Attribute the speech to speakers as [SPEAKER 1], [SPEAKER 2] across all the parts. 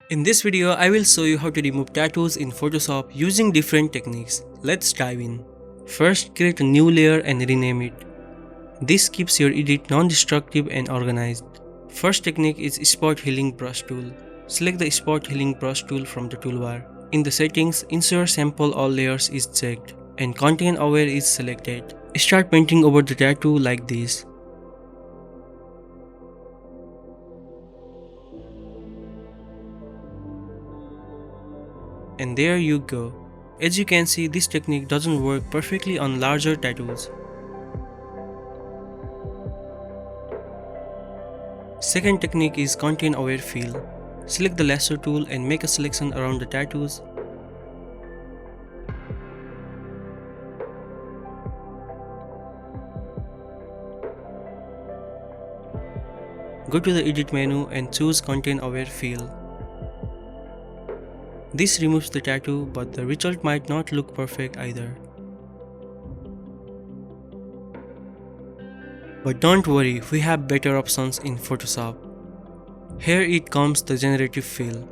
[SPEAKER 1] In this video, I will show you how to remove tattoos in Photoshop using different techniques. Let's dive in. First, create a new layer and rename it. This keeps your edit non-destructive and organized. First technique is Spot Healing Brush Tool. Select the Spot Healing Brush Tool from the toolbar. In the settings, ensure Sample All Layers is checked and Content Aware is selected. Start painting over the tattoo like this. And there you go. As you can see, this technique doesn't work perfectly on larger tattoos. Second technique is Content Aware Fill. Select the lasso tool and make a selection around the tattoos. Go to the Edit menu and choose Content Aware Fill. This removes the tattoo, but the result might not look perfect either. But don't worry, we have better options in Photoshop. Here it comes the generative fill.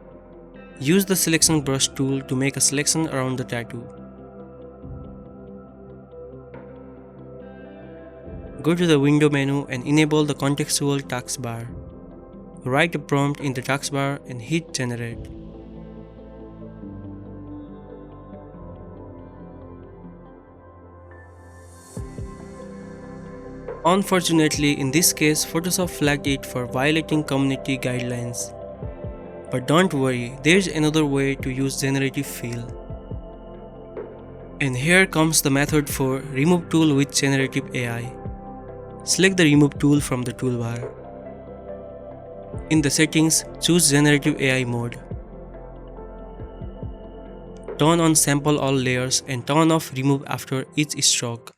[SPEAKER 1] Use the selection brush tool to make a selection around the tattoo. Go to the window menu and enable the contextual taskbar. Write a prompt in the taskbar and hit generate. Unfortunately, in this case, Photoshop flagged it for violating community guidelines. But don't worry, there's another way to use generative fill. And here comes the method for Remove Tool with Generative AI. Select the Remove tool from the toolbar. In the settings, choose Generative AI mode. Turn on Sample All Layers and turn off Remove after each stroke.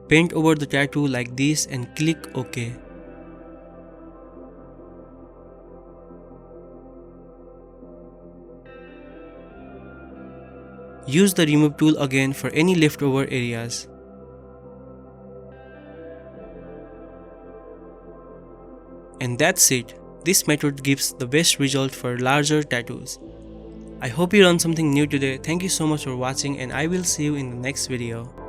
[SPEAKER 1] Paint over the tattoo like this and click OK. Use the Remove tool again for any leftover areas. And that's it. This method gives the best result for larger tattoos. I hope you learned something new today. Thank you so much for watching and I will see you in the next video.